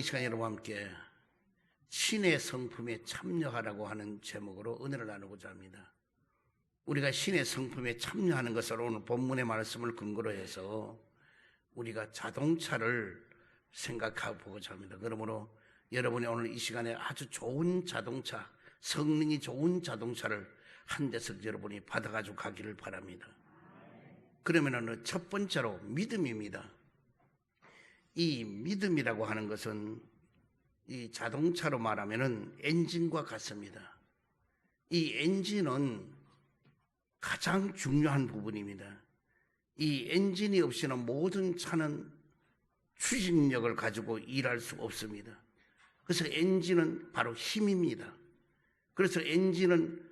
이 시간 여러분과 함께 신의 성품에 참여하라고 하는 제목으로 은혜를 나누고자 합니다. 우리가 신의 성품에 참여하는 것을 오늘 본문의 말씀을 근거로 해서 우리가 자동차를 생각해 보고자 합니다. 그러므로 여러분이 오늘 이 시간에 아주 좋은 자동차, 성능이 좋은 자동차를 한 대서 여러분이 받아가지고 가기를 바랍니다. 그러면은 첫 번째로 믿음입니다. 이 믿음이라고 하는 것은 이 자동차로 말하면은 엔진과 같습니다. 이 엔진은 가장 중요한 부분입니다. 이 엔진이 없이는 모든 차는 추진력을 가지고 일할 수 없습니다. 그래서 엔진은 바로 힘입니다. 그래서 엔진은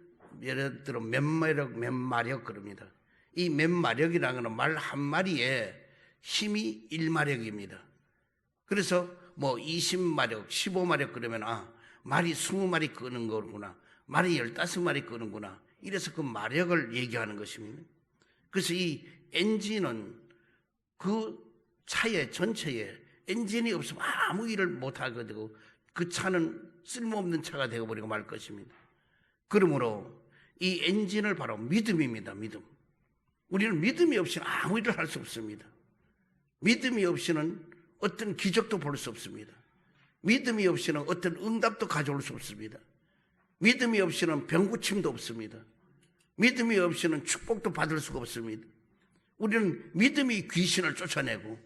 예를 들어 몇 마력 그럽니다. 이 몇 마력이라는 것은 말 한 마리에 힘이 1마력입니다. 그래서 뭐 20마력, 15마력 그러면 말이 20마리 끄는 거구나, 말이 15마리 끄는구나, 이래서 그 마력을 얘기하는 것입니다. 그래서 이 엔진은 그 차의 전체에 엔진이 없으면 아무 일을 못하게 되고 그 차는 쓸모없는 차가 되어버리고 말 것입니다. 그러므로 이 엔진을 바로 믿음입니다. 믿음. 우리는 믿음이 없이는 아무 일을 할 수 없습니다. 믿음이 없이는 어떤 기적도 볼 수 없습니다. 믿음이 없이는 어떤 응답도 가져올 수 없습니다. 믿음이 없이는 병고침도 없습니다. 믿음이 없이는 축복도 받을 수가 없습니다. 우리는 믿음이 귀신을 쫓아내고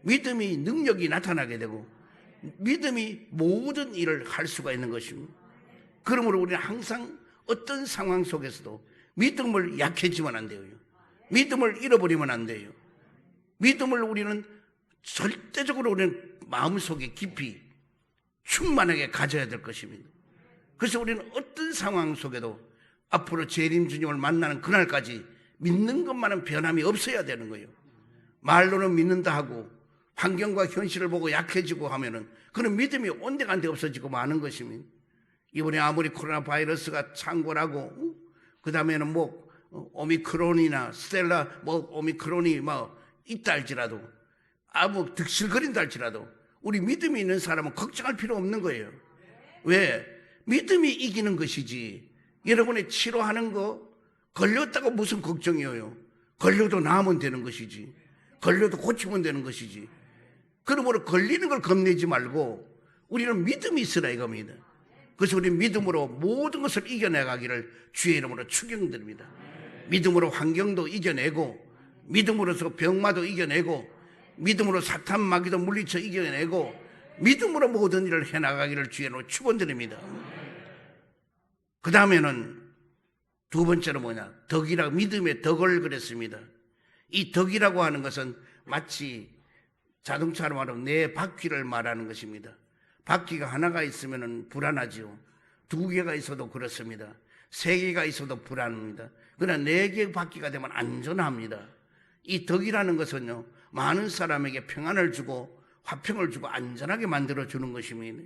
믿음이 능력이 나타나게 되고 믿음이 모든 일을 할 수가 있는 것입니다. 그러므로 우리는 항상 어떤 상황 속에서도 믿음을 약해지면 안 돼요. 믿음을 잃어버리면 안 돼요. 믿음을 우리는 절대적으로 우리는 마음속에 깊이 충만하게 가져야 될 것입니다. 그래서 우리는 어떤 상황 속에도 앞으로 재림 주님을 만나는 그날까지 믿는 것만은 변함이 없어야 되는 거예요. 말로는 믿는다 하고 환경과 현실을 보고 약해지고 하면은 그런 믿음이 온데간데 없어지고 마는 것입니다. 이번에 아무리 코로나 바이러스가 창궐하고 그 다음에는 뭐 오미크론이나 스텔라 오미크론이 있다 할지라도 아무 득실거린다 할지라도 우리 믿음이 있는 사람은 걱정할 필요 없는 거예요. 왜? 믿음이 이기는 것이지. 여러분이 치료하는 거 걸렸다고 무슨 걱정이에요. 걸려도 나으면 되는 것이지. 걸려도 고치면 되는 것이지. 그러므로 걸리는 걸 겁내지 말고 우리는 믿음이 있으라 이겁니다. 그래서 우리 믿음으로 모든 것을 이겨내가기를 주의 이름으로 축원드립니다. 믿음으로 환경도 이겨내고 믿음으로서 병마도 이겨내고 믿음으로 사탄 마귀도 물리쳐 이겨내고 믿음으로 모든 일을 해나가기를 주의 이름으로 축원드립니다. 그 다음에는 두 번째로 덕이라고, 믿음의 덕을 그랬습니다. 이 덕이라고 하는 것은 마치 자동차로 말하면 네 바퀴를 말하는 것입니다. 바퀴가 하나가 있으면 불안하지요. 두 개가 있어도 그렇습니다. 세 개가 있어도 불안합니다. 그러나 네 개 바퀴가 되면 안전합니다. 이 덕이라는 것은요, 많은 사람에게 평안을 주고 화평을 주고 안전하게 만들어주는 것입니다.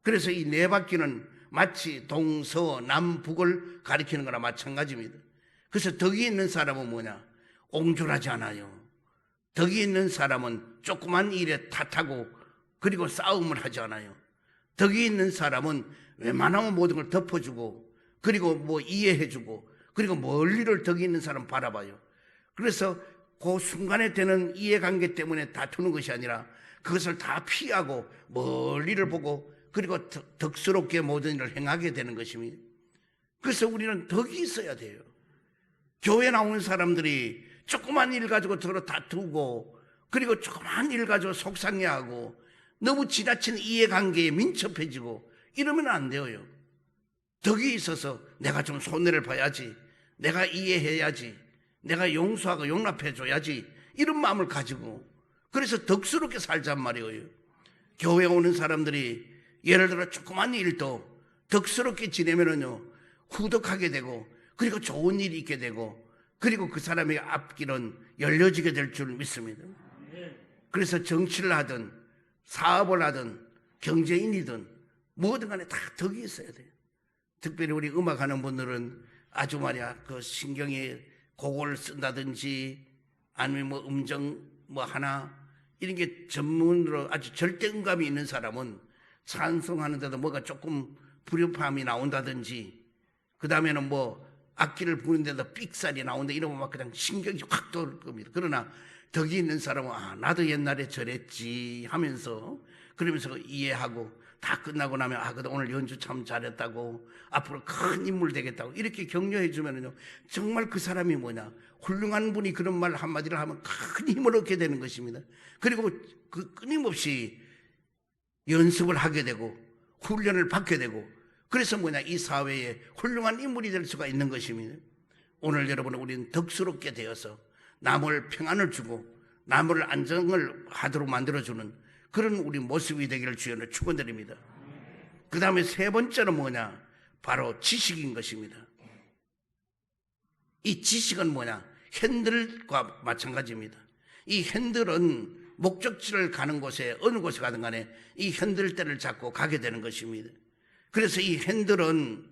그래서 이 네 바퀴는 마치 동서남북을 가리키는 거나 마찬가지입니다. 그래서 덕이 있는 사람은 옹졸하지 않아요. 덕이 있는 사람은 조그만 일에 탓하고 그리고 싸움을 하지 않아요. 덕이 있는 사람은 웬만하면 모든 걸 덮어주고 그리고 이해해주고 그리고 멀리를 덕이 있는 사람 바라봐요. 그래서 그 순간에 되는 이해관계 때문에 다투는 것이 아니라 그것을 다 피하고 멀리를 보고 그리고 덕스럽게 모든 일을 행하게 되는 것입니다. 그래서 우리는 덕이 있어야 돼요. 교회 나오는 사람들이 조그만 일 가지고 서로 다투고 그리고 조그만 일 가지고 속상해하고 너무 지나친 이해관계에 민첩해지고 이러면 안 돼요. 덕이 있어서 내가 좀 손해를 봐야지, 내가 이해해야지, 내가 용서하고 용납해줘야지 이런 마음을 가지고 그래서 덕스럽게 살잔 말이에요. 교회 오는 사람들이 예를 들어 조그만 일도 덕스럽게 지내면은요 후덕하게 되고 그리고 좋은 일이 있게 되고 그리고 그 사람의 앞길은 열려지게 될 줄 믿습니다. 그래서 정치를 하든 사업을 하든 경제인이든 뭐든 간에 다 덕이 있어야 돼요. 특별히 우리 음악하는 분들은 아주 그 신경이 곡을 쓴다든지 아니면 음정 하나 이런 게 전문으로 아주 절대음감이 있는 사람은 찬송하는데도 뭐가 조금 불협화음이 나온다든지, 그 다음에는 뭐 악기를 부는데도 삑살이 나온다 이러면 막 그냥 신경이 확 돌 겁니다. 그러나 덕이 있는 사람은 나도 옛날에 저랬지 하면서, 그러면서 이해하고, 다 끝나고 나면 그래도 오늘 연주 참 잘했다고, 앞으로 큰 인물 되겠다고 이렇게 격려해 주면은요, 정말 그 사람이 훌륭한 분이 그런 말 한마디를 하면 큰 힘을 얻게 되는 것입니다. 그리고 그 끊임없이 연습을 하게 되고 훈련을 받게 되고, 그래서 이 사회에 훌륭한 인물이 될 수가 있는 것입니다. 오늘 여러분, 우리는 덕스럽게 되어서 남을 평안을 주고 남을 안정을 하도록 만들어주는 그런 우리 모습이 되기를 주여 축원드립니다. 그 다음에 세 번째는 바로 지식인 것입니다. 이 지식은 핸들과 마찬가지입니다. 이 핸들은 목적지를 가는 곳에 어느 곳에 가든 간에 이 핸들대를 잡고 가게 되는 것입니다. 그래서 이 핸들은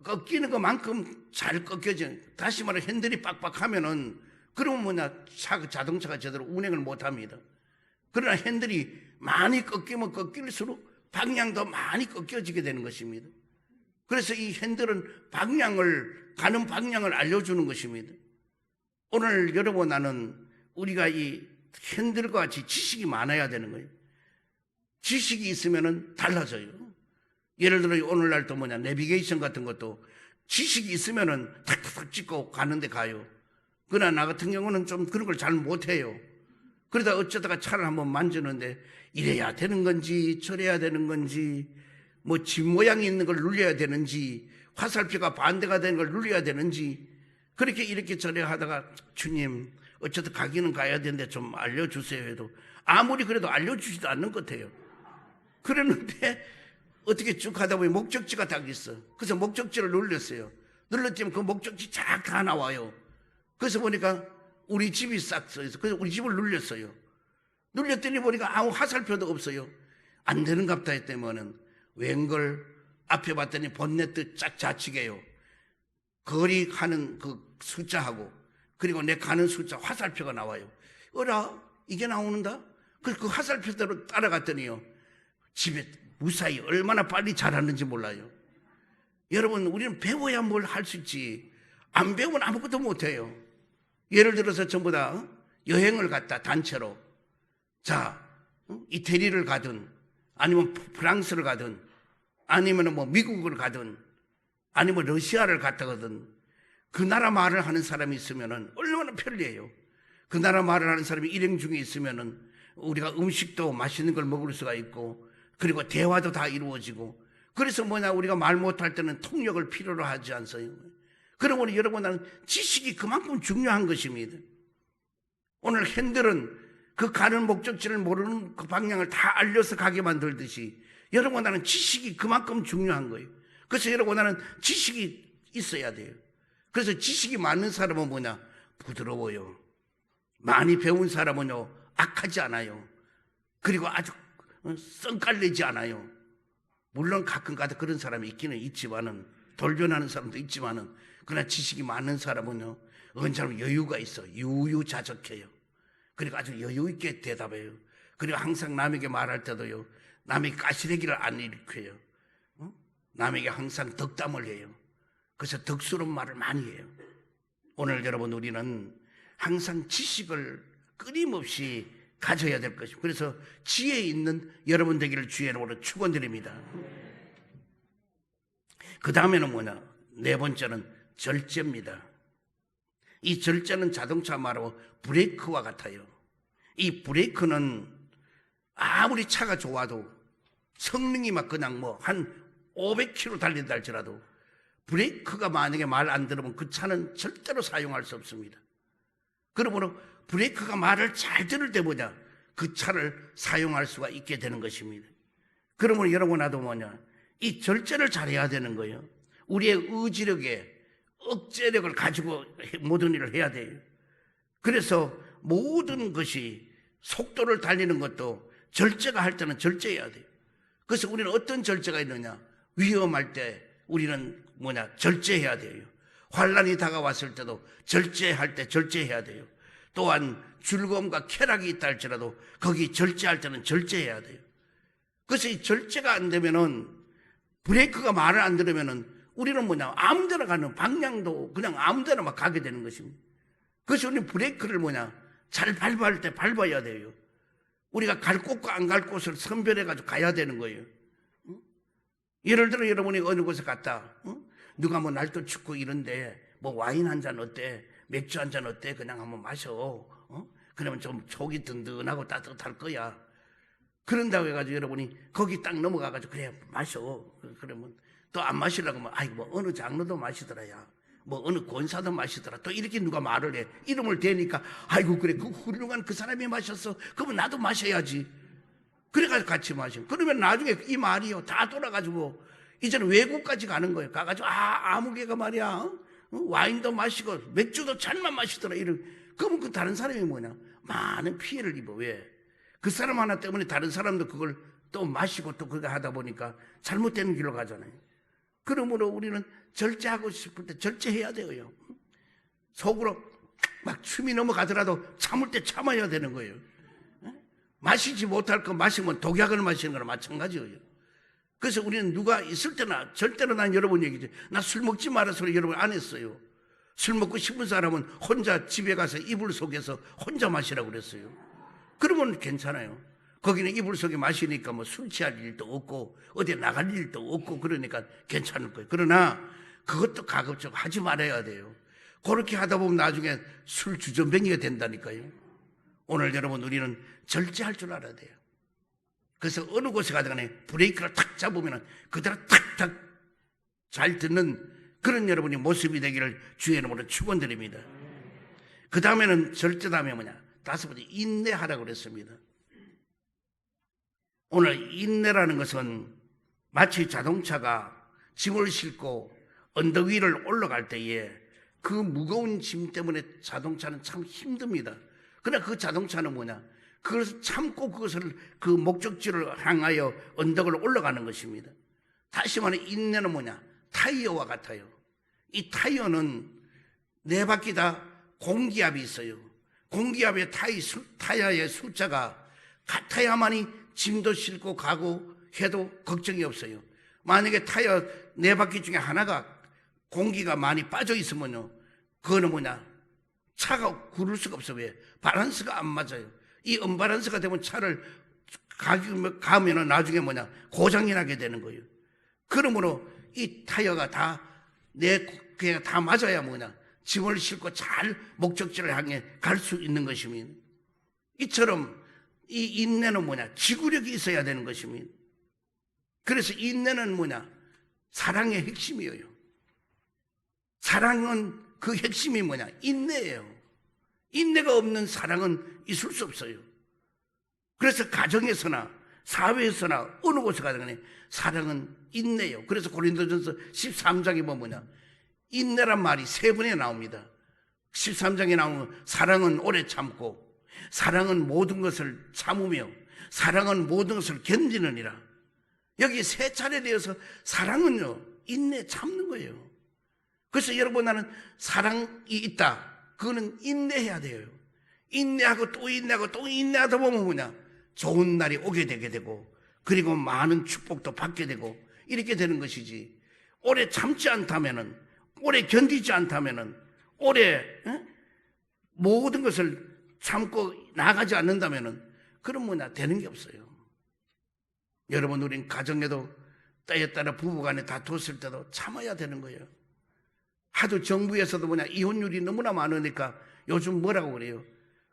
꺾이는 것만큼 잘 꺾여져. 다시 말해 핸들이 빡빡하면은 그러면 자동차가 제대로 운행을 못합니다. 그러나 핸들이 많이 꺾이면 꺾일수록 방향도 많이 꺾여지게 되는 것입니다. 그래서 이 핸들은 가는 방향을 알려주는 것입니다. 오늘 여러분, 나는 우리가 이 핸들과 같이 지식이 많아야 되는 거예요. 지식이 있으면 달라져요. 예를 들어 오늘날 또 내비게이션 같은 것도 지식이 있으면 탁탁탁 찍고 가는데 가요. 그러나 나 같은 경우는 좀 그런 걸 잘 못해요. 그러다 어쩌다가 차를 한번 만지는데 이래야 되는 건지 저래야 되는 건지, 뭐 집 모양이 있는 걸 눌려야 되는지, 화살표가 반대가 되는 걸 눌려야 되는지, 그렇게 이렇게 저래 하다가 주님 어쨌든 가기는 가야 되는데 좀 알려주세요 해도 아무리 그래도 알려주지도 않는 것 같아요. 그랬는데 어떻게 쭉 하다 보니 목적지가 딱 있어. 그래서 목적지를 눌렀어요. 눌렀더니 그 목적지 쫙 다 나와요. 그래서 보니까 우리 집이 싹 써있어. 그래서 우리 집을 눌렸어요. 눌렸더니 보니까 아무 화살표도 없어요. 안 되는갑다 했더니는 웬걸 앞에 봤더니 본네트 쫙 좌측에요. 거리 가는 그 숫자하고 그리고 내 가는 숫자 화살표가 나와요. 어라, 이게 나오는다? 그 화살표대로 따라갔더니요, 집에 무사히 얼마나 빨리 자랐는지 몰라요. 여러분, 우리는 배워야 뭘 할 수 있지, 안 배우면 아무것도 못해요. 예를 들어서 전부 다 여행을 갔다 단체로, 자, 이태리를 가든 아니면 프랑스를 가든 아니면 뭐 미국을 가든 아니면 러시아를 갔다 가든 그 나라 말을 하는 사람이 있으면은 얼마나 편리해요. 그 나라 말을 하는 사람이 일행 중에 있으면은 우리가 음식도 맛있는 걸 먹을 수가 있고, 그리고 대화도 다 이루어지고, 그래서 우리가 말 못할 때는 통역을 필요로 하지 않어요. 그러므로 여러분, 나는 지식이 그만큼 중요한 것입니다. 오늘 핸들은 그 가는 목적지를 모르는 그 방향을 다 알려서 가게 만들듯이 여러분, 나는 지식이 그만큼 중요한 거예요. 그래서 여러분, 나는 지식이 있어야 돼요. 그래서 지식이 많은 사람은 부드러워요. 많이 배운 사람은요, 악하지 않아요. 그리고 아주 썽깔내지 않아요. 물론 가끔가다 그런 사람이 있기는 있지만은, 돌변하는 사람도 있지만은, 그러나 지식이 많은 사람은요, 언제나 여유가 있어. 유유자적해요. 그리고 아주 여유 있게 대답해요. 그리고 항상 남에게 말할 때도요, 남에게 까시래기를 안 일으켜요. 남에게 항상 덕담을 해요. 그래서 덕스러운 말을 많이 해요. 오늘 여러분, 우리는 항상 지식을 끊임없이 가져야 될 것입니다. 그래서 지혜 있는 여러분 되기를 주의 이름으로 축원드립니다. 그 다음에는 네 번째는 절제입니다. 이 절제는 자동차 말로 브레이크와 같아요. 이 브레이크는 아무리 차가 좋아도, 성능이 막 그냥 한 500km 달린다 할지라도 브레이크가 만약에 말 안 들으면 그 차는 절대로 사용할 수 없습니다. 그러므로 브레이크가 말을 잘 들을 때 그 차를 사용할 수가 있게 되는 것입니다. 그러므로 여러분, 나도 이 절제를 잘해야 되는 거예요. 우리의 의지력에 억제력을 가지고 모든 일을 해야 돼요. 그래서 모든 것이, 속도를 달리는 것도 절제가 할 때는 절제해야 돼요. 그래서 우리는 어떤 절제가 있느냐, 위험할 때 우리는 절제해야 돼요. 환란이 다가왔을 때도 절제할 때 절제해야 돼요. 또한 즐거움과 쾌락이 있다 할지라도 거기 절제할 때는 절제해야 돼요. 그래서 이 절제가 안 되면은, 브레이크가 말을 안 들으면은 우리는 뭐냐, 아무데나 가는, 방향도 그냥 아무데나 막 가게 되는 것입니다. 그래서 우리는 브레이크를 뭐냐, 잘 밟을 때 밟아야 돼요. 우리가 갈 곳과 안 갈 곳을 선별해가지고 가야 되는 거예요. 예를 들어 여러분이 어느 곳에 갔다, 누가 뭐 날도 춥고 이런데 뭐 와인 한 잔 어때? 맥주 한 잔 어때? 그냥 한번 마셔. 그러면 좀 속이 든든하고 따뜻할 거야. 그런다고 해가지고 여러분이 거기 딱 넘어가가지고 그래 마셔. 그러면 또 안 마시려고 하면 아이고 뭐 어느 장로도 마시더라야. 뭐 어느 권사도 마시더라. 또 이렇게 누가 말을 해. 이름을 대니까 아이고 그래 그 훌륭한 그 사람이 마셨어. 그러면 나도 마셔야지. 그래가지고 같이 마시고. 그러면 나중에 이 말이요 다 돌아가지고 이제는 외국까지 가는 거예요. 가가지고 아무개가 말이야 와인도 마시고 맥주도 잔만 마시더라. 그러면 그 다른 사람이 뭐냐, 많은 피해를 입어. 왜? 그 사람 하나 때문에 다른 사람도 그걸 또 마시고 또 그거 하다 보니까 잘못된 길로 가잖아요. 그러므로 우리는 절제하고 싶을 때 절제해야 돼요. 속으로 막 춤이 넘어가더라도 참을 때 참아야 되는 거예요. 마시지 못할 거 마시면 독약을 마시는 거랑 마찬가지예요. 그래서 우리는 누가 있을 때나, 절대로 난 여러분 얘기죠. 나 술 먹지 마라 소리 여러분 안 했어요. 술 먹고 싶은 사람은 혼자 집에 가서 이불 속에서 혼자 마시라고 그랬어요. 그러면 괜찮아요. 거기는 이불 속에 마시니까 뭐 술 취할 일도 없고 어디 나갈 일도 없고 그러니까 괜찮을 거예요. 그러나 그것도 가급적 하지 말아야 돼요. 그렇게 하다 보면 나중에 술 주전뱅이가 된다니까요. 오늘 여러분 우리는 절제할 줄 알아야 돼요. 그래서 어느 곳에 가든 간에 브레이크를 탁 잡으면 그대로 탁탁 잘 듣는 그런 여러분이 모습이 되기를 주의 이름으로 축원드립니다. 그 다음에는 절제다음에 뭐냐, 다섯 번째 인내하라고 그랬습니다. 오늘 인내라는 것은 마치 자동차가 짐을 싣고 언덕 위를 올라갈 때에 그 무거운 짐 때문에 자동차는 참 힘듭니다. 그러나 그 자동차는 뭐냐, 그것을 참고 그것을 그 목적지를 향하여 언덕을 올라가는 것입니다. 다시 말해 인내는 뭐냐, 타이어와 같아요. 이 타이어는 네 바퀴 다 공기압이 있어요. 공기압의 타이어의 숫자가 같아야만이 짐도 싣고 가고 해도 걱정이 없어요. 만약에 타이어 네 바퀴 중에 하나가 공기가 많이 빠져 있으면요, 그거는 뭐냐, 차가 구를 수가 없어요. 왜? 밸런스가 안 맞아요. 이 언밸런스가 되면 차를 가면은 나중에 뭐냐, 고장이 나게 되는 거예요. 그러므로 이 타이어가 다 내 귀가 다 맞아야 뭐냐, 짐을 싣고 잘 목적지를 향해 갈 수 있는 것입니다. 이처럼 이 인내는 뭐냐, 지구력이 있어야 되는 것입니다. 그래서 인내는 뭐냐, 사랑의 핵심이에요. 사랑은 그 핵심이 뭐냐, 인내예요. 인내가 없는 사랑은 있을 수 없어요. 그래서 가정에서나 사회에서나 어느 곳에 가든 간에 사랑은 인내예요. 그래서 고린도전서 13장에 보면 뭐냐, 인내란 말이 세 번에 나옵니다. 13장에 나오는 사랑은 오래 참고, 사랑은 모든 것을 참으며, 사랑은 모든 것을 견디느니라. 여기 세 차례 되어서 사랑은요, 인내 참는 거예요. 그래서 여러분, 나는 사랑이 있다, 그거는 인내해야 돼요. 인내하고 또 인내하고 또 인내하다 보면 뭐냐, 좋은 날이 오게 되게 되고, 그리고 많은 축복도 받게 되고 이렇게 되는 것이지, 오래 참지 않다면은, 오래 견디지 않다면은, 오래 모든 것을 참고 나가지 않는다면은 그런 뭐냐, 되는 게 없어요. 여러분, 우린 가정에도 때에 따라 부부간에 다투었을 때도 참아야 되는 거예요. 하도 정부에서도 뭐냐, 이혼율이 너무나 많으니까 요즘 뭐라고 그래요?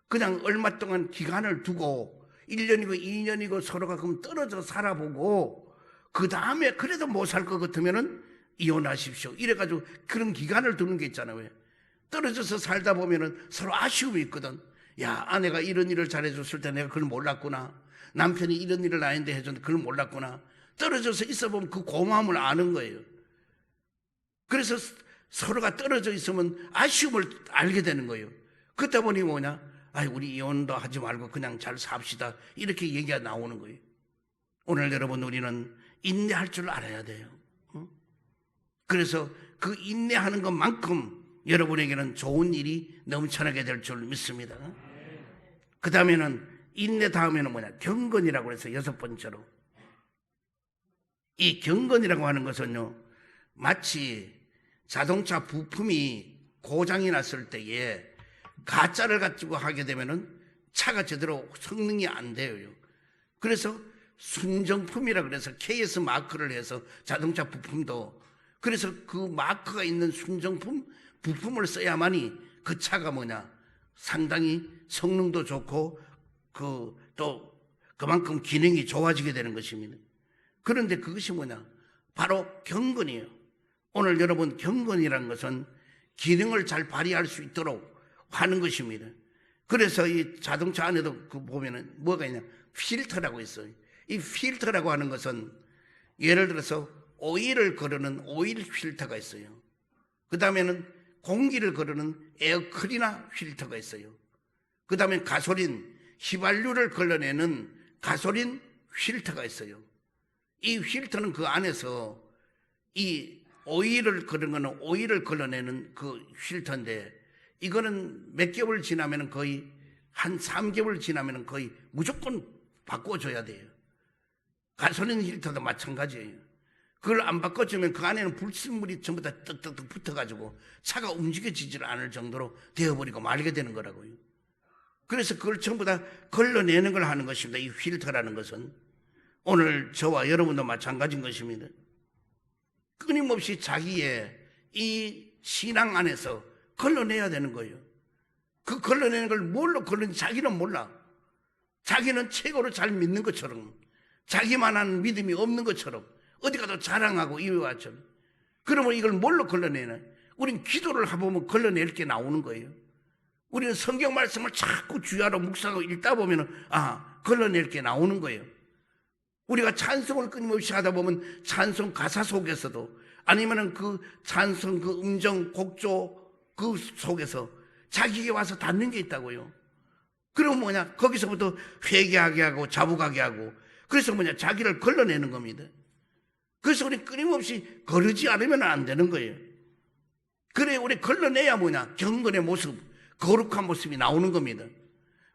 그냥 얼마 동안 기간을 두고 1년이고 2년이고 서로가 그럼 떨어져 살아보고 그 다음에 그래도 못 살 것 같으면은 이혼하십시오. 이래가지고 그런 기간을 두는 게 있잖아요. 왜? 떨어져서 살다 보면은 서로 아쉬움이 있거든. 야, 아내가 이런 일을 잘해줬을 때 내가 그걸 몰랐구나. 남편이 이런 일을 나한테 해줬는데 그걸 몰랐구나. 떨어져서 있어보면 그 고마움을 아는 거예요. 그래서 서로가 떨어져 있으면 아쉬움을 알게 되는 거예요. 그러다 보니 뭐냐, 아이, 우리 이혼도 하지 말고 그냥 잘 삽시다, 이렇게 얘기가 나오는 거예요. 오늘 여러분, 우리는 인내할 줄 알아야 돼요. 그래서 그 인내하는 것만큼 여러분에게는 좋은 일이 넘쳐나게 될 줄 믿습니다. 그 다음에는 인내, 다음에는 뭐냐? 경건이라고 해서 6번째로. 이 경건이라고 하는 것은요, 마치 자동차 부품이 고장이 났을 때에 가짜를 가지고 하게 되면은 차가 제대로 성능이 안 돼요. 그래서 순정품이라 그래서 KS 마크를 해서 자동차 부품도, 그래서 그 마크가 있는 순정품 부품을 써야만이 그 차가 뭐냐? 상당히 성능도 좋고 또 그만큼 기능이 좋아지게 되는 것입니다. 그런데 그것이 뭐냐? 바로 경건이에요. 오늘 여러분, 경건이라는 것은 기능을 잘 발휘할 수 있도록 하는 것입니다. 그래서 이 자동차 안에도 그 보면은 뭐가 있냐? 필터라고 있어요. 이 필터라고 하는 것은 예를 들어서 오일을 거르는 오일 필터가 있어요. 그 다음에는 공기를 거르는 에어클리너 필터가 있어요. 그 다음에 가솔린, 휘발유를 걸러내는 가솔린 필터가 있어요. 이 필터는 그 안에서 이 오일을 거르는 오일을 걸러내는 그 필터인데, 이거는 몇 개월 지나면 거의 한 3개월 지나면 거의 무조건 바꿔줘야 돼요. 가솔린 필터도 마찬가지예요. 그걸 안 바꿔주면 그 안에는 불순물이 전부 다 떡떡떡 붙어가지고 차가 움직여지질 않을 정도로 되어버리고 말게 되는 거라고요. 그래서 그걸 전부 다 걸러내는 걸 하는 것입니다. 이 필터라는 것은 오늘 저와 여러분도 마찬가지인 것입니다. 끊임없이 자기의 이 신앙 안에서 걸러내야 되는 거예요. 그 걸러내는 걸 뭘로 걸러내는지 자기는 몰라. 자기는 최고로 잘 믿는 것처럼, 자기만한 믿음이 없는 것처럼, 어디 가도 자랑하고 이와 같처럼. 그러면 이걸 뭘로 걸러내나? 우린 기도를 해보면 걸러낼 게 나오는 거예요. 우리는 성경 말씀을 자꾸 주야로 묵상하고 읽다 보면 걸러낼 게 나오는 거예요. 우리가 찬송을 끊임없이 하다 보면 찬송 가사 속에서도, 아니면은 그 찬송 그 음정 곡조 그 속에서 자기에게 와서 닿는 게 있다고요. 그러면 뭐냐? 거기서부터 회개하게 하고 자복하게 하고, 그래서 뭐냐? 자기를 걸러내는 겁니다. 그래서 우리 끊임없이 거르지 않으면 안 되는 거예요. 그래, 우리 걸러내야 뭐냐? 경건의 모습, 거룩한 모습이 나오는 겁니다.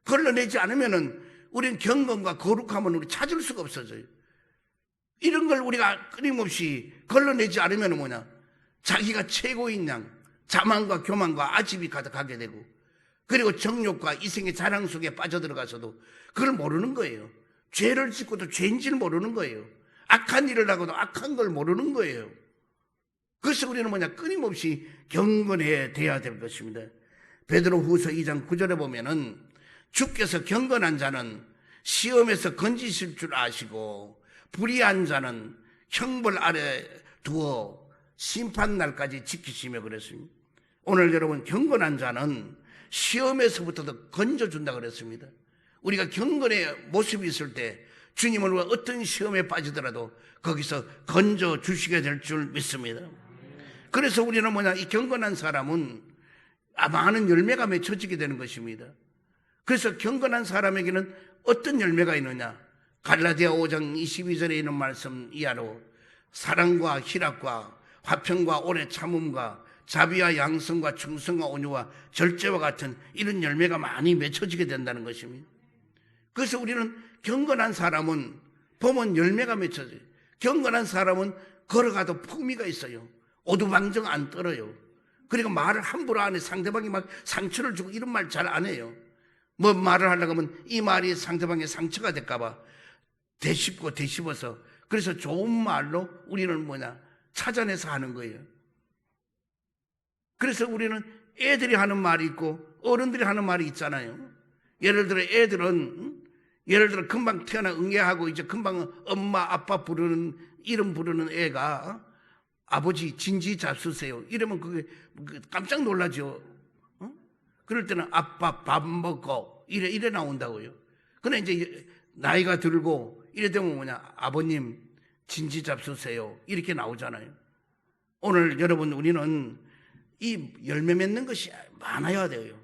걸러내지 않으면은 우리는 경건과 거룩함은 우리 찾을 수가 없어져요. 이런 걸 우리가 끊임없이 걸러내지 않으면 뭐냐? 자기가 최고인 양, 자만과 교만과 아집이 가득하게 되고, 그리고 정욕과 이생의 자랑 속에 빠져들어가서도 그걸 모르는 거예요. 죄를 짓고도 죄인 줄 모르는 거예요. 악한 일을 하고도 악한 걸 모르는 거예요. 그래서 우리는 뭐냐? 끊임없이 경건해야 돼야 될 것입니다. 베드로후서 2장 9절에 보면은 주께서 경건한 자는 시험에서 건지실 줄 아시고 불의한 자는 형벌 아래 두어 심판날까지 지키시며 그랬습니다. 오늘 여러분, 경건한 자는 시험에서부터도 건져준다 그랬습니다. 우리가 경건의 모습이 있을 때 주님은 어떤 시험에 빠지더라도 거기서 건져주시게 될 줄 믿습니다. 그래서 우리는 뭐냐? 이 경건한 사람은 많은 열매가 맺혀지게 되는 것입니다. 그래서 경건한 사람에게는 어떤 열매가 있느냐? 갈라디아 5장 22절에 있는 말씀 이하로 사랑과 희락과 화평과 오래 참음과 자비와 양성과 충성과 온유와 절제와 같은 이런 열매가 많이 맺혀지게 된다는 것입니다. 그래서 우리는 경건한 사람은 보면 열매가 맺혀져요. 경건한 사람은 걸어가도 품위가 있어요. 오두방정 안 떨어요. 그리고 말을 함부로 안 해. 상대방이 막 상처를 주고 이런 말 잘 안 해요. 뭐 말을 하려고 하면 이 말이 상대방의 상처가 될까봐 되씹어서, 그래서 좋은 말로 우리는 뭐냐? 찾아내서 하는 거예요. 그래서 우리는 애들이 하는 말이 있고 어른들이 하는 말이 있잖아요. 예를 들어 애들은 금방 태어나 응애하고 이제 금방 엄마 아빠 부르는 이름 부르는 애가 아버지 진지 잡수세요 이러면 그게 깜짝 놀라죠. 그럴 때는 아빠 밥 먹고 이래 나온다고요. 근데 이제 나이가 들고 이래 되면 뭐냐? 아버님 진지 잡수세요 이렇게 나오잖아요. 오늘 여러분, 우리는 이 열매 맺는 것이 많아야 돼요.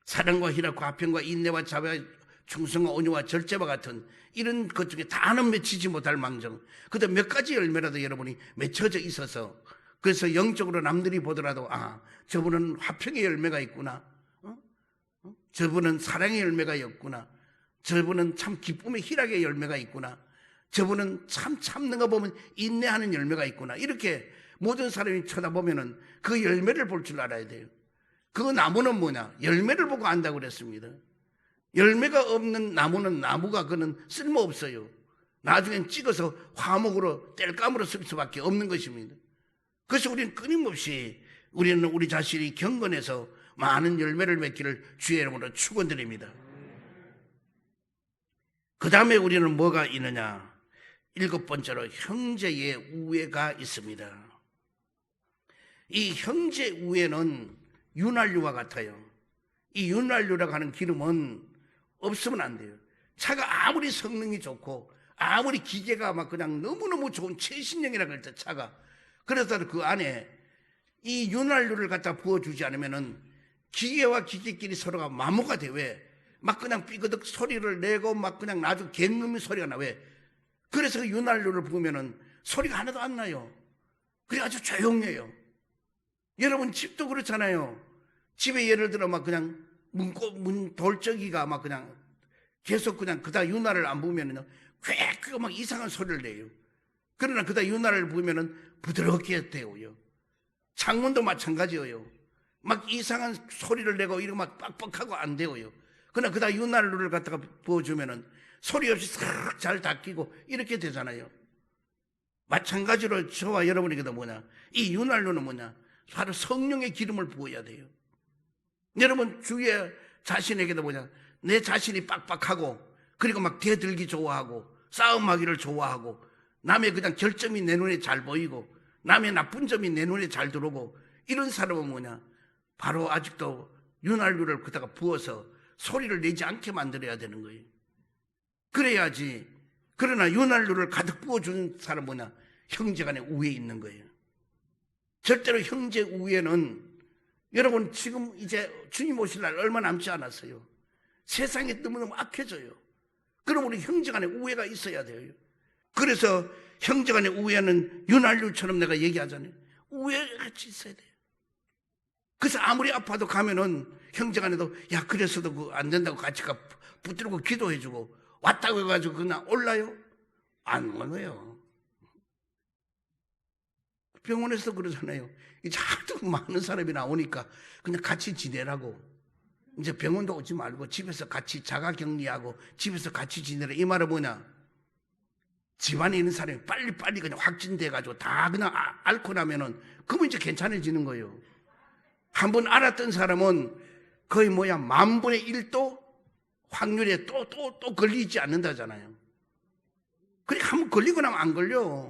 사랑과 희락과 화평과 인내와 자비와 충성과 온유와 절제와 같은 이런 것 중에 다는 맺히지 못할 망정, 그래도 몇 가지 열매라도 여러분이 맺혀져 있어서, 그래서 영적으로 남들이 보더라도 저분은 화평의 열매가 있구나, 저분은 사랑의 열매가 있구나, 저분은 참 기쁨의 희락의 열매가 있구나, 저분은 참 참는 거 보면 인내하는 열매가 있구나, 이렇게 모든 사람이 쳐다보면은 그 열매를 볼 줄 알아야 돼요. 그 나무는 뭐냐? 열매를 보고 안다고 그랬습니다. 열매가 없는 나무는 나무가 그는 쓸모없어요. 나중엔 찍어서 화목으로 땔감으로 쓸 수밖에 없는 것입니다. 그래서 우리는 끊임없이 우리 자신이 경건해서 많은 열매를 맺기를 주의 이름으로 축원드립니다. 그 다음에 우리는 뭐가 있느냐? 7번째로 형제의 우애가 있습니다. 이 형제 우애는 윤활유와 같아요. 이 윤활유라고 하는 기름은 없으면 안 돼요. 차가 아무리 성능이 좋고 아무리 기계가 막 그냥 너무너무 좋은 최신형이라고 할 때 차가, 그래서 그 안에 이 윤활유를 갖다 부어주지 않으면은 기계와 기계끼리 서로가 마모가 돼. 왜? 막 그냥 삐그덕 소리를 내고 막 그냥 아주 갱음의 소리가 나. 왜? 그래서 그 윤활유를 부으면은 소리가 하나도 안 나요. 그래 아주 조용해요. 여러분 집도 그렇잖아요. 집에 예를 들어 막 그냥 문 돌적이가 막 그냥 계속 그냥 그다 윤활을 안 부으면은 꽥꽥 막 이상한 소리를 내요. 그러나 그다 윤활을 부으면은 부드럽게 되고요. 창문도 마찬가지예요. 막 이상한 소리를 내고 이러고 막 빡빡하고 안 되고요. 그러나 그다 윤활유를 갖다가 부어주면은 소리 없이 싹 잘 닦이고 이렇게 되잖아요. 마찬가지로 저와 여러분에게도 뭐냐? 이 윤활유는 뭐냐? 바로 성령의 기름을 부어야 돼요. 여러분 주위에 자신에게도 뭐냐? 내 자신이 빡빡하고 그리고 막 대들기 좋아하고 싸움하기를 좋아하고 남의 그냥 결점이 내 눈에 잘 보이고 남의 나쁜 점이 내 눈에 잘 들어오고 이런 사람은 뭐냐? 바로 아직도 윤활유를 그다가 부어서 소리를 내지 않게 만들어야 되는 거예요. 그래야지. 그러나 윤활유를 가득 부어주는 사람은 뭐냐? 형제간의 우애에 있는 거예요. 절대로 형제 우애는 여러분 지금 이제 주님 오실 날 얼마 남지 않았어요. 세상이 너무너무 악해져요. 그럼 우리 형제간의 우애가 있어야 돼요. 그래서 형제간의 우애는 윤활유처럼 내가 얘기하잖아요. 우애가 같이 있어야 돼요. 그래서 아무리 아파도 가면은 형제간에도 야 그래서도 그 안 된다고 같이 가 붙들고 기도해주고 왔다고 해가지고 그냥 올라요? 안 올라요. 병원에서 그러잖아요. 이제 하도 많은 사람이 나오니까 그냥 같이 지내라고. 이제 병원도 오지 말고 집에서 같이 자가격리하고 집에서 같이 지내라. 이 말은 뭐냐? 집안에 있는 사람이 빨리빨리 그냥 확진돼가지고 다 그냥 앓고 나면은 그러면 이제 괜찮아지는 거예요. 한번 알았던 사람은 거의 뭐야 10,000분의 1도 확률에 또 걸리지 않는다잖아요. 그러니까 한번 걸리고 나면 안 걸려.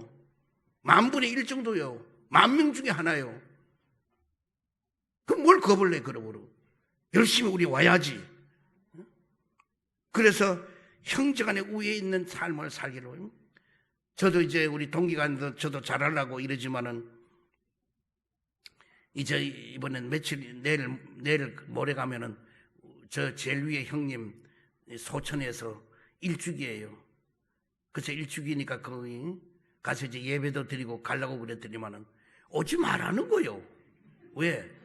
10,000분의 1 정도요. 10,000명 중에 하나요. 그럼 뭘 겁을 내 그러므로. 열심히 우리 와야지. 그래서 형제간의 우애에 있는 삶을 살기로. 저도 이제 우리 동기간도 저도 잘하려고 이러지만은 이제 이번엔 며칠 내일 모레 가면은 저 제일 위에 형님 소천에서 일주기예요. 그래서 일주기니까 거기 가서 이제 예배도 드리고 가려고 그랬더니만은 오지 말라는 거요. 왜?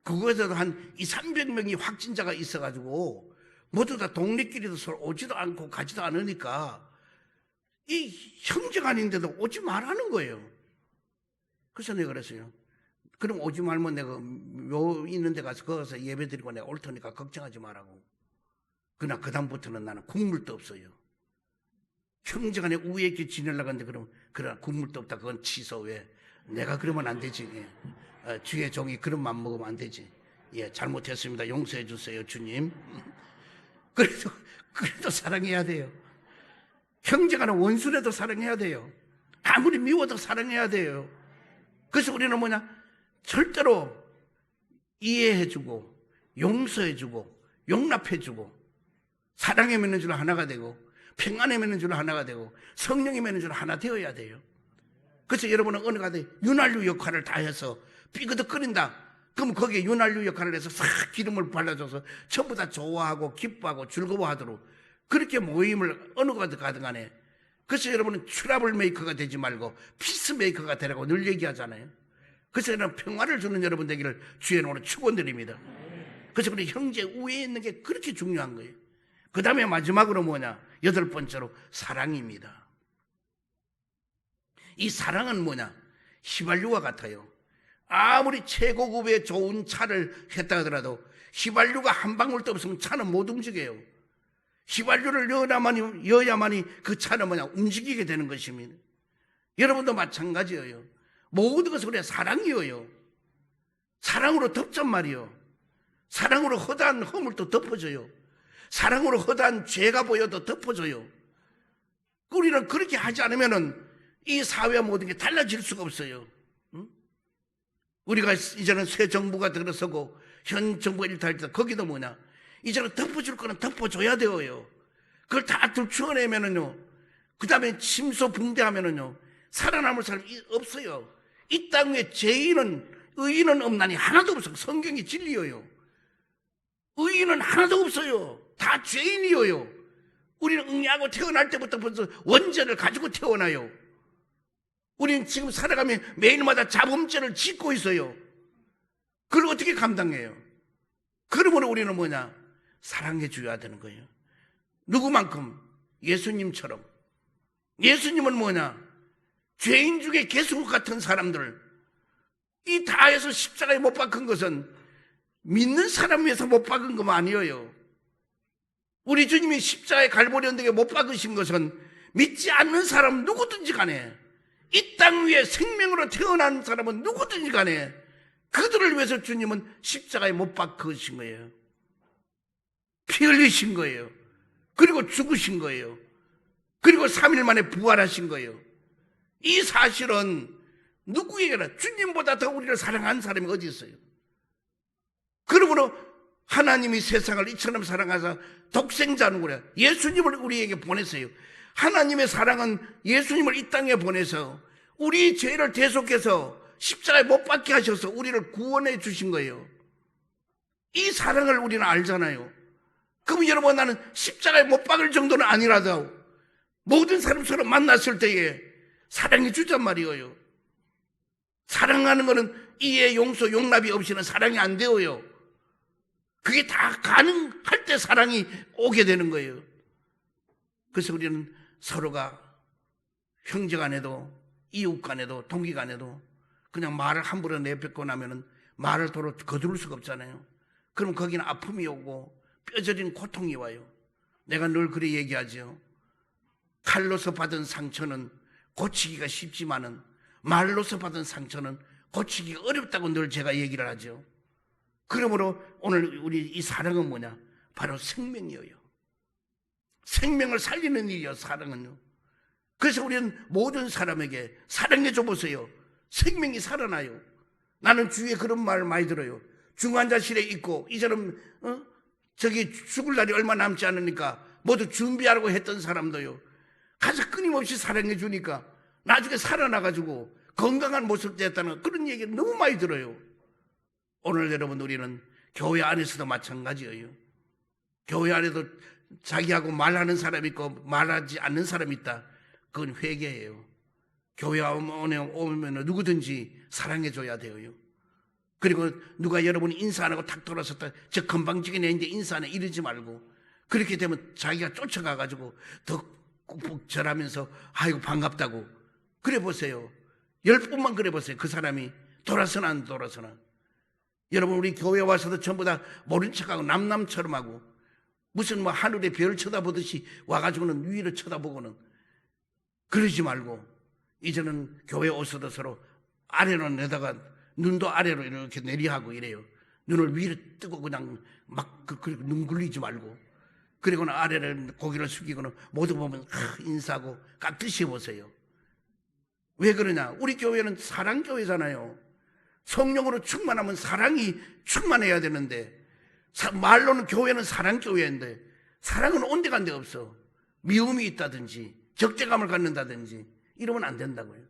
그거에서도 한 200~300명이 확진자가 있어가지고 모두 다 동네끼리도 서로 오지도 않고 가지도 않으니까 이 형제간인데도 오지 말라는 거예요. 그래서 내가 그랬어요. 그럼 오지 말면 내가 묘 있는 데 가서 거기서 예배 드리고 내가 올 테니까 걱정하지 말라고. 그러나 그다음부터는 나는 국물도 없어요. 형제간에 우애 있게 지내려고 하는데 그러나 국물도 없다. 그건 취소. 왜? 내가 그러면 안 되지. 주의 종이 그런 맘 먹으면 안 되지. 예, 잘못했습니다. 용서해 주세요, 주님. 그래도 사랑해야 돼요. 형제간의 원수라도 사랑해야 돼요. 아무리 미워도 사랑해야 돼요. 그래서 우리는 뭐냐? 절대로 이해해주고 용서해주고 용납해주고 사랑에 맺는 줄 하나가 되고 평안에 맺는 줄 하나가 되고 성령이 맺는 줄 하나 되어야 돼요. 그래서 여러분은 어느 가대 윤활유 역할을 다 해서 삐그덕 끓인다. 그럼 거기에 윤활유 역할을 해서 싹 기름을 발라줘서 전부 다 좋아하고 기뻐하고 즐거워하도록 그렇게 모임을 어느 가대 가든 간에. 그래서 여러분은 트러블 메이커가 되지 말고 피스 메이커가 되라고 늘 얘기하잖아요. 그래서 저는 평화를 주는 여러분 되기를 주의 이름으로 축원드립니다. 그래서 우리 형제 우애에 있는 게 그렇게 중요한 거예요. 그 다음에 마지막으로 뭐냐? 8번째로 사랑입니다. 이 사랑은 뭐냐? 휘발유와 같아요. 아무리 최고급의 좋은 차를 했다 하더라도 휘발유가 한 방울도 없으면 차는 못 움직여요. 휘발유를 넣어야만이 그 차는 뭐냐? 움직이게 되는 것입니다. 여러분도 마찬가지예요. 모든 것은 우리가 사랑이에요. 사랑으로 덮잔 말이요. 사랑으로 허다한 허물도 덮어줘요. 사랑으로 허다한 죄가 보여도 덮어줘요. 우리는 그렇게 하지 않으면은 이 사회와 모든 게 달라질 수가 없어요. 응? 우리가 이제는 새 정부가 들어서고 현 정부가 일탈 때 거기도 뭐냐? 이제는 덮어줄 거는 덮어줘야 돼요. 그걸 다 들추어내면은요, 그 다음에 침소붕대하면은요, 살아남을 사람이 없어요. 이 땅 위에 의인은 없나니 하나도 없어. 성경이 진리예요. 의인은 하나도 없어요. 다 죄인이에요. 우리는 응애하고 태어날 때부터 벌써 원죄를 가지고 태어나요. 우리는 지금 살아가며 매일마다 자범죄를 짓고 있어요. 그걸 어떻게 감당해요? 그러므로 우리는 뭐냐? 사랑해 줘야 되는 거예요. 누구만큼? 예수님처럼. 예수님은 뭐냐? 죄인 중에 개수국 같은 사람들, 이 다해서 십자가에 못 박은 것은 믿는 사람 위해서 못 박은 것만 아니에요. 우리 주님이 십자가에 갈보리 언덕에 못 박으신 것은 믿지 않는 사람 누구든지 간에, 이 땅 위에 생명으로 태어난 사람은 누구든지 간에 그들을 위해서 주님은 십자가에 못 박으신 거예요. 피 흘리신 거예요. 그리고 죽으신 거예요. 그리고 3일 만에 부활하신 거예요. 이 사실은 누구에게나 주님보다 더 우리를 사랑한 사람이 어디 있어요? 그러므로 하나님이 세상을 이처럼 사랑하사 독생자는구나 예수님을 우리에게 보냈어요. 하나님의 사랑은 예수님을 이 땅에 보내서 우리 죄를 대속해서 십자가에 못 박게 하셔서 우리를 구원해 주신 거예요. 이 사랑을 우리는 알잖아요. 그럼 여러분, 나는 십자가에 못 박을 정도는 아니라도 모든 사람 서로 만났을 때에 사랑해 주잔 말이에요. 사랑하는 거는 이해, 용서, 용납이 없이는 사랑이 안 되어요. 그게 다 가능할 때 사랑이 오게 되는 거예요. 그래서 우리는 서로가 형제 간에도 이웃 간에도 동기 간에도 그냥 말을 함부로 내뱉고 나면은 말을 도로 거두를 수가 없잖아요. 그럼 거기는 아픔이 오고 뼈저린 고통이 와요. 내가 늘 그래 얘기하죠. 칼로서 받은 상처는 고치기가 쉽지만은 말로서 받은 상처는 고치기가 어렵다고 늘 제가 얘기를 하죠. 그러므로 오늘 우리 이 사랑은 뭐냐? 바로 생명이에요. 생명을 살리는 일이요, 사랑은요. 그래서 우리는 모든 사람에게 사랑해 줘 보세요. 생명이 살아나요. 나는 주위에 그런 말 많이 들어요. 중환자실에 있고 이제는 저기 죽을 날이 얼마 남지 않으니까 모두 준비하라고 했던 사람도요, 가서 끊임없이 사랑해 주니까 나중에 살아나가지고 건강한 모습 됐다는 그런 얘기를 너무 많이 들어요. 오늘 여러분, 우리는 교회 안에서도 마찬가지예요. 교회 안에도 자기하고 말하는 사람이 있고 말하지 않는 사람이 있다. 그건 회개예요. 교회 오면 누구든지 사랑해줘야 돼요. 그리고 누가 여러분이 인사 안 하고 탁 돌아섰다, 저 건방지게 내는데 인사 안 해, 이러지 말고, 그렇게 되면 자기가 쫓아가가지고 더 꾹꾹 절하면서 아이고 반갑다고 그래 보세요. 10번만 그래 보세요. 그 사람이 돌아서나 안 돌아서나. 여러분, 우리 교회 와서도 전부 다 모른 척하고 남남처럼 하고 무슨 뭐 하늘의 별 쳐다보듯이 와가지고는 위를 쳐다보고는 그러지 말고, 이제는 교회 오서도 서로 아래로 내다가 눈도 아래로 이렇게 내리하고 이래요. 눈을 위로 뜨고 그냥 막 눈 굴리지 말고, 그리고는 아래를 고개를 숙이고는 모두 보면 인사하고 깍듯이 보세요. 왜 그러냐? 우리 교회는 사랑교회잖아요. 성령으로 충만하면 사랑이 충만해야 되는데, 말로는 교회는 사랑교회인데 사랑은 온데간데 없어. 미움이 있다든지 적대감을 갖는다든지 이러면 안 된다고요.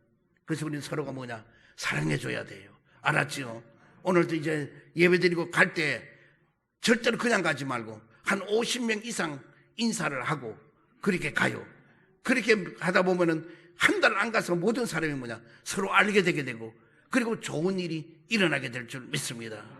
그래서 우리는 서로가 뭐냐? 사랑해줘야 돼요. 알았죠? 오늘도 이제 예배드리고 갈 때 절대로 그냥 가지 말고 한 50명 이상 인사를 하고 그렇게 가요. 그렇게 하다 보면은 한 달 안 가서 모든 사람이 뭐냐? 서로 알게 되게 되고, 그리고 좋은 일이 일어나게 될 줄 믿습니다.